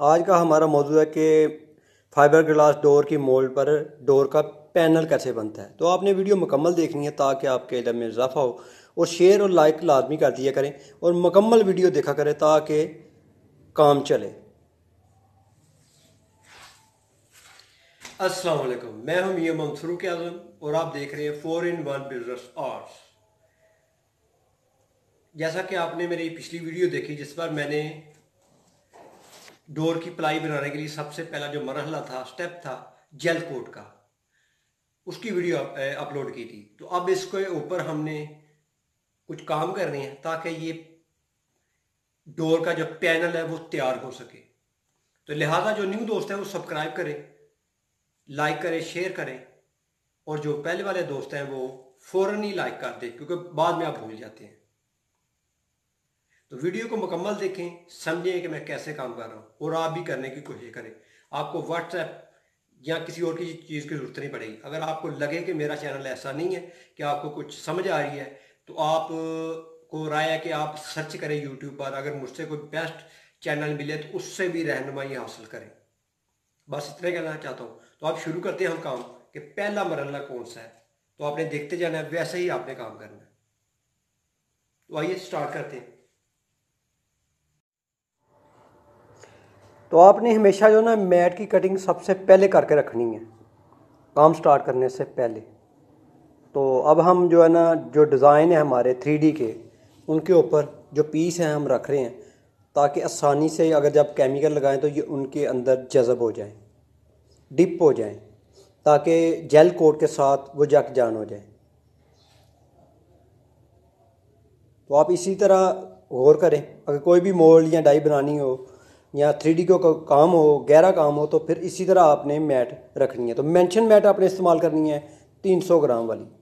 आज का हमारा मौजूद है कि फाइबर ग्लास डोर की मोल्ड पर डोर का पैनल कैसे बनता है। तो आपने वीडियो मुकम्मल देखनी है ताकि आपके इल्म में इजाफा हो, और शेयर और लाइक लाजमी कर दिया करें और मुकम्मल वीडियो देखा करें ताकि काम चले। अस्सलाम वालेकुम, मैं हूं मियां मोहम्मद फरूक आज़म और आप देख रहे हैं 4-in-1 बिजनेस आर्ट्स। जैसा कि आपने मेरी पिछली वीडियो देखी जिस पर मैंने डोर की प्लाई बनाने के लिए सबसे पहला जो मरहला था, स्टेप था जेल कोट का, उसकी वीडियो अपलोड की थी। तो अब इसके ऊपर हमने कुछ काम करने हैं ताकि ये डोर का जो पैनल है वो तैयार हो सके। तो लिहाजा जो न्यू दोस्त हैं वो सब्सक्राइब करें, लाइक करें, शेयर करें, और जो पहले वाले दोस्त हैं वो फ़ौरन ही लाइक कर दें क्योंकि बाद में आप भूल जाते हैं। तो वीडियो को मुकम्मल देखें, समझें कि मैं कैसे काम कर रहा हूँ और आप भी करने की कोशिश करें। आपको व्हाट्सएप या किसी और की चीज़ की ज़रूरत नहीं पड़ेगी। अगर आपको लगे कि मेरा चैनल ऐसा नहीं है कि आपको कुछ समझ आ रही है, तो आप को राय है कि आप सर्च करें यूट्यूब पर। अगर मुझसे कोई बेस्ट चैनल मिले तो उससे भी रहनुमाई हासिल करें। बस इतना कहना चाहता हूँ। तो आप शुरू करते हैं हम काम कि पहला मरहला कौन सा है। तो आपने देखते जाना है, वैसे ही आपने काम करना है। तो आइए स्टार्ट करते हैं। तो आपने हमेशा जो ना मैट की कटिंग सबसे पहले करके रखनी है काम स्टार्ट करने से पहले। तो अब हम जो है ना, जो डिज़ाइन है हमारे 3D के, उनके ऊपर जो पीस हैं हम रख रहे हैं ताकि आसानी से अगर जब केमिकल लगाएं तो ये उनके अंदर जज़ब हो जाए, डिप हो जाए, ताकि जेल कोट के साथ वो जक जान हो जाए। तो आप इसी तरह गौर करें, अगर कोई भी मोल्ड या डाई बनानी हो या 3D को काम हो, गहरा काम हो, तो फिर इसी तरह आपने मैट रखनी है। तो मेंशन मैट आपने इस्तेमाल करनी है 300 ग्राम वाली।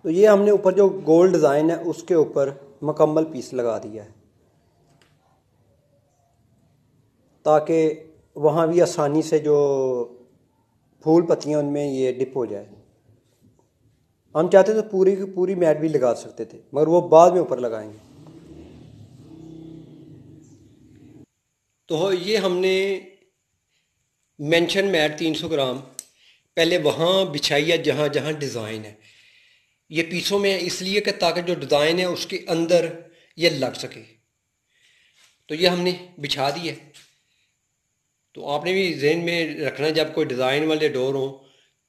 तो ये हमने ऊपर जो गोल्ड डिज़ाइन है उसके ऊपर मुकम्मल पीस लगा दिया है ताकि वहाँ भी आसानी से जो फूल पत्तियाँ उनमें ये डिप हो जाए। हम चाहते तो पूरी की पूरी मैट भी लगा सकते थे, मगर वो बाद में ऊपर लगाएंगे। तो ये हमने मेंशन मैट 300 ग्राम पहले वहाँ बिछाई है जहाँ जहाँ डिज़ाइन है। ये पीसों में इसलिए कि ताकि जो डिज़ाइन है उसके अंदर ये लग सके। तो ये हमने बिछा दी है। तो आपने भी जहन में रखना, जब कोई डिज़ाइन वाले डोर हों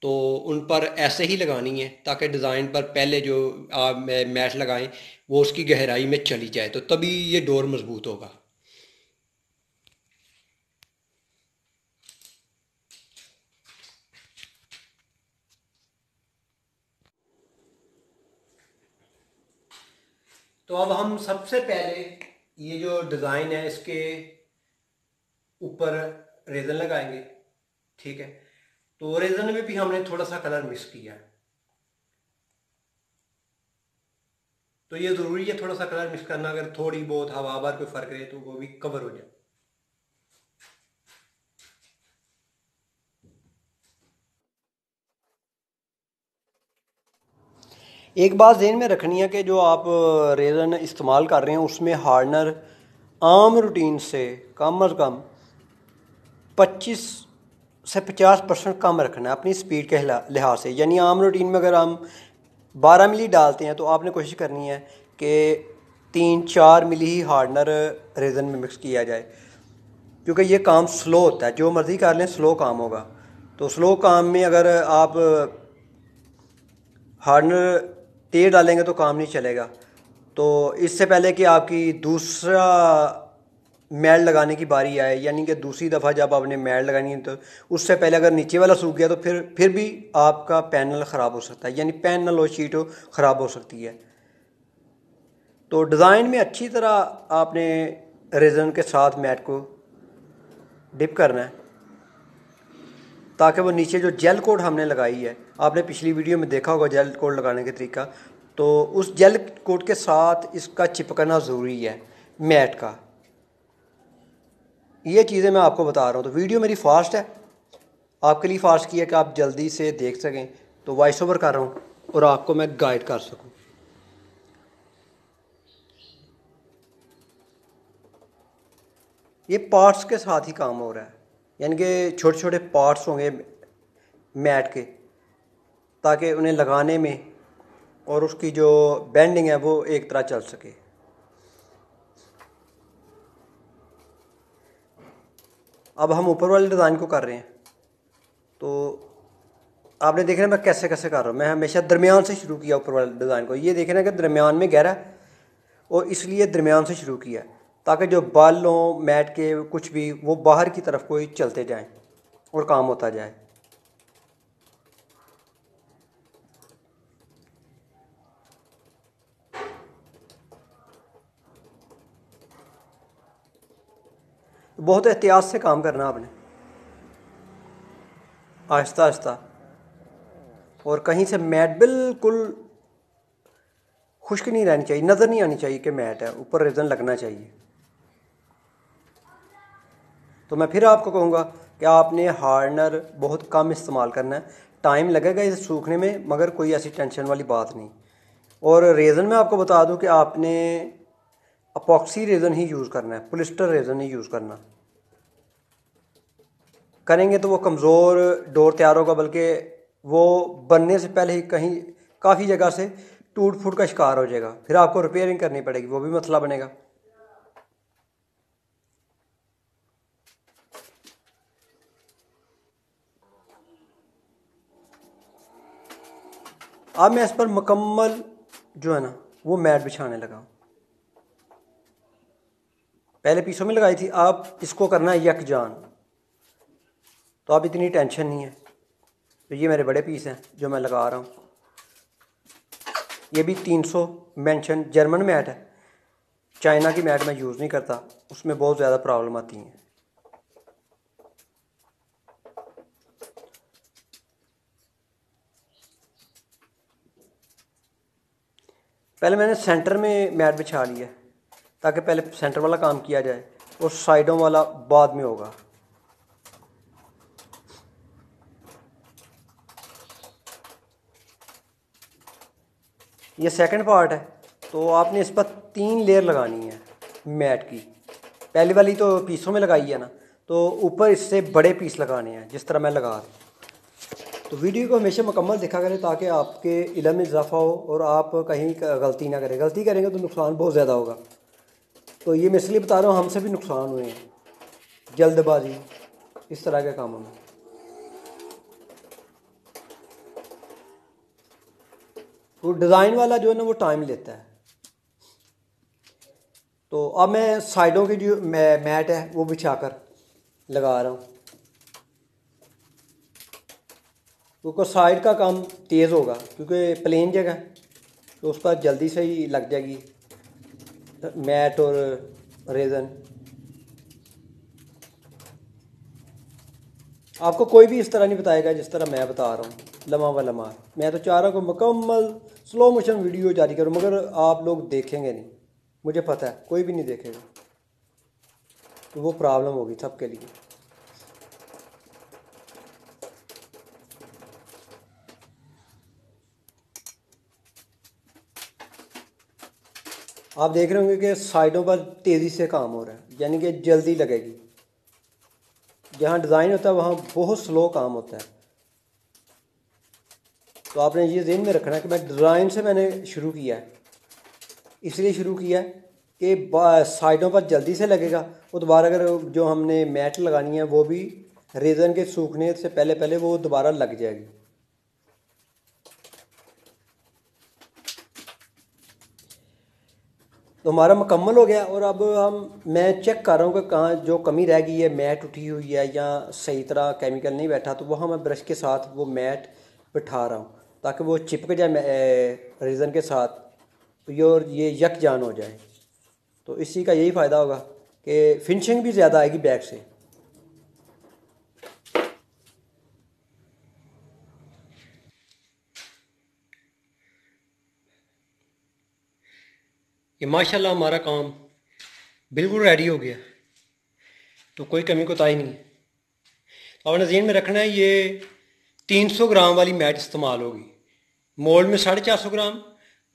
तो उन पर ऐसे ही लगानी है ताकि डिज़ाइन पर पहले जो आप मैट लगाएं वो उसकी गहराई में चली जाए, तो तभी ये डोर मजबूत होगा। तो अब हम सबसे पहले ये जो डिज़ाइन है इसके ऊपर रेजन लगाएंगे, ठीक है। तो रेजन में भी हमने थोड़ा सा कलर मिक्स किया है। तो ये ज़रूरी है थोड़ा सा कलर मिक्स करना, अगर थोड़ी बहुत हवा बार कोई फ़र्क रहे तो वो भी कवर हो जाए। एक बात ज़हन में रखनी है कि जो आप रेज़न इस्तेमाल कर रहे हैं उसमें हार्डनर आम रूटीन से कम अज़ कम 25 से 50% कम रखना है अपनी स्पीड के लिहाज से। यानी आम रूटीन में अगर हम 12 मिली डालते हैं तो आपने कोशिश करनी है कि 3-4 मिली ही हार्डनर रेज़न में मिक्स किया जाए, क्योंकि ये काम स्लो होता है। जो मर्ज़ी कर लें स्लो काम होगा। तो स्लो काम में अगर आप हार्डनर तेज़ डालेंगे तो काम नहीं चलेगा। तो इससे पहले कि आपकी दूसरा मैट लगाने की बारी आए, यानी कि दूसरी दफ़ा जब आपने मैट लगानी है, तो उससे पहले अगर नीचे वाला सूख गया तो फिर भी आपका पैनल ख़राब हो सकता है, यानी पैनल और शीट ख़राब हो सकती है। तो डिज़ाइन में अच्छी तरह आपने रेज़न के साथ मैट को डिप करना है ताकि वो नीचे जो जेल कोट हमने लगाई है, आपने पिछली वीडियो में देखा होगा जेल कोट लगाने का तरीका, तो उस जेल कोट के साथ इसका चिपकना ज़रूरी है मैट का। ये चीज़ें मैं आपको बता रहा हूँ। तो वीडियो मेरी फास्ट है, आपके लिए फास्ट की है कि आप जल्दी से देख सकें, तो वॉइस ओवर कर रहा हूँ और आपको मैं गाइड कर सकूँ। ये पार्ट्स के साथ ही काम हो रहा है, यानी कि छोटे छोटे पार्ट्स होंगे मैट के, ताकि उन्हें लगाने में और उसकी जो बेंडिंग है वो एक तरह चल सके। अब हम ऊपर वाले डिज़ाइन को कर रहे हैं, तो आपने देखना मैं कैसे कैसे कर रहा हूँ। मैं हमेशा दरमियान से शुरू किया ऊपर वाले डिज़ाइन को। ये देखना कि दरमियान में गहरा है और इसलिए दरमियान से शुरू किया, ताकि जो बाल हों मैट के कुछ भी वो बाहर की तरफ कोई चलते जाएं और काम होता जाए। बहुत एहतियात से काम करना आपने, आहिस्ता आहिस्ता, और कहीं से मैट बिल्कुल खुश्क नहीं रहनी चाहिए, नज़र नहीं आनी चाहिए कि मैट है, ऊपर रेज़न लगना चाहिए। तो मैं फिर आपको कहूँगा कि आपने हार्डनर बहुत कम इस्तेमाल करना है। टाइम लगेगा इसे सूखने में, मगर कोई ऐसी टेंशन वाली बात नहीं। और रेज़न में आपको बता दूं कि आपने अपॉक्सी रेज़न ही यूज़ करना है, पॉलिस्टर रेज़न ही यूज़ करना। करेंगे तो वो कमज़ोर डोर तैयार होगा, बल्कि वो बनने से पहले ही कहीं काफ़ी जगह से टूट फूट का शिकार हो जाएगा, फिर आपको रिपेयरिंग करनी पड़ेगी, वो भी मसला बनेगा। अब मैं इस पर मुकम्मल जो है ना वो मैट बिछाने लगा हूँ। पहले पीसों में लगाई थी, अब इसको करना है यकजान, तो अब इतनी टेंशन नहीं है। तो ये मेरे बड़े पीस हैं जो मैं लगा रहा हूँ। ये भी 300 मेंशन जर्मन मैट है, चाइना की मैट मैं यूज़ नहीं करता, उसमें बहुत ज़्यादा प्रॉब्लम आती हैं। पहले मैंने सेंटर में मैट बिछा लिया, ताकि पहले सेंटर वाला काम किया जाए और साइडों वाला बाद में होगा। ये सेकंड पार्ट है, तो आपने इस पर 3 लेयर लगानी है मैट की। पहली वाली तो पीसों में लगाई है ना, तो ऊपर इससे बड़े पीस लगाने हैं जिस तरह मैं लगा रहा हूँ। तो वीडियो को हमेशा मुकम्मल देखा करें ताकि आपके इल्म में इजाफा हो और आप कहीं गलती ना करें। गलती करेंगे तो नुकसान बहुत ज़्यादा होगा। तो ये मैं इसलिए बता रहा हूँ, हमसे भी नुकसान हुए हैं जल्दबाजी इस तरह के कामों में। तो डिज़ाइन वाला जो है ना वो टाइम लेता है। तो अब मैं साइडों की जो मैट है वो बिछाकर लगा रहा हूँ, क्योंकि साइड का काम तेज़ होगा, क्योंकि प्लेन जगह तो उस पर जल्दी से ही लग जाएगी मैट और रेज़न। आपको कोई भी इस तरह नहीं बताएगा जिस तरह मैं बता रहा हूँ, लम्हा व लम्हा। मैं तो चाह रहा हूँ कि मुकम्मल स्लो मोशन वीडियो जारी करूँ, मगर आप लोग देखेंगे नहीं, मुझे पता है कोई भी नहीं देखेगा, तो वो प्रॉब्लम होगी सबके लिए। आप देख रहे होंगे कि साइडों पर तेज़ी से काम हो रहा है, यानी कि जल्दी लगेगी। जहाँ डिज़ाइन होता है वहाँ बहुत स्लो काम होता है। तो आपने ये ज़हन में रखना है कि मैं डिज़ाइन से मैंने शुरू किया है, इसलिए शुरू किया है कि साइडों पर जल्दी से लगेगा, और दोबारा अगर जो हमने मैट लगानी है वो भी रेज़न के सूखने से पहले पहले वो दोबारा लग जाएगी। तो हमारा मुकम्मल हो गया, और अब मैं चेक कर रहा हूँ कि कहाँ जो कमी रह गई है, मैट उठी हुई है या सही तरह केमिकल नहीं बैठा, तो वहाँ मैं ब्रश के साथ वो मैट बिठा रहा हूँ ताकि वो चिपक जाए रेज़न के साथ, तो ये यकजान हो जाए। तो इसी का यही फ़ायदा होगा कि फिनिशिंग भी ज़्यादा आएगी बैक से। कि माशाल्लाह हमारा काम बिल्कुल रेडी हो गया, तो कोई कमी कोताही नहीं है। तो आपने ज़हन में रखना है ये 300 ग्राम वाली मैट इस्तेमाल होगी, मोल्ड में 450 ग्राम,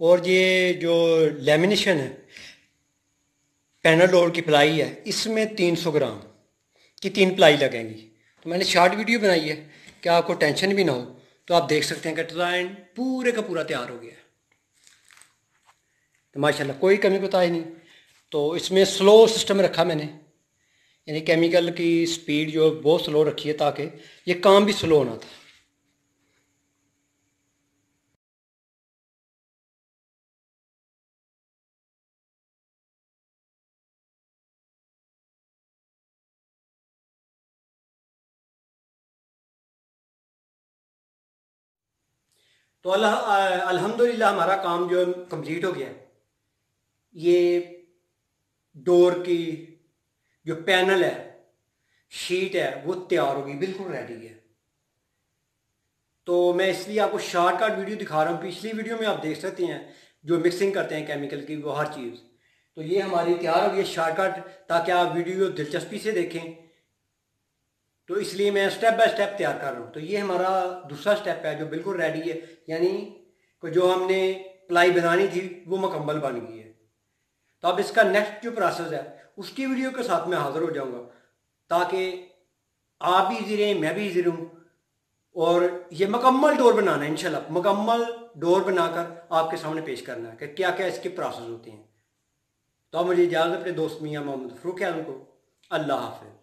और ये जो लेमिनेशन है पैनल डोर की प्लाई है इसमें 300 ग्राम की 3 प्लाई लगेंगी। तो मैंने शॉर्ट वीडियो बनाई है कि आपको टेंशन भी ना हो, तो आप देख सकते हैं कि डिज़ाइन पूरे का पूरा तैयार हो गया है। तो माशाल्लाह कोई कमी कोताही नहीं। तो इसमें स्लो सिस्टम रखा मैंने, यानी केमिकल की स्पीड जो बहुत स्लो रखी है ताकि ये काम भी स्लो होना था। तो अल्हम्दुलिल्लाह हमारा काम जो कंप्लीट हो गया है। ये डोर की जो पैनल है, शीट है, वो तैयार होगी, बिल्कुल रेडी है। तो मैं इसलिए आपको शॉर्टकट वीडियो दिखा रहा हूँ। पिछली वीडियो में आप देख सकते हैं जो मिक्सिंग करते हैं केमिकल की, वो हर चीज़। तो ये हमारी तैयार हो गई है शॉर्टकट, ताकि आप वीडियो दिलचस्पी से देखें। तो इसलिए मैं स्टेप बाय स्टेप तैयार कर रहा हूँ। तो ये हमारा दूसरा स्टेप है जो बिल्कुल रेडी है, यानी कि जो हमने प्लाई बनानी थी वो मुकम्मल बन गई है। तो अब इसका नेक्स्ट जो प्रोसेस है उसकी वीडियो के साथ मैं हाज़िर हो जाऊँगा, ताकि आप भी इजी रहें, मैं भी इजी रहूँ। और ये मुकम्मल डोर बनाना है, इंशाल्लाह मुकम्मल डोर बनाकर आपके सामने पेश करना है कि क्या क्या इसके प्रोसेस होते हैं। तो अब मुझे इजाज़त अपने दोस्त मियाँ मोहम्मद फ़रूक आलम को। अल्लाह हाफ़िज़।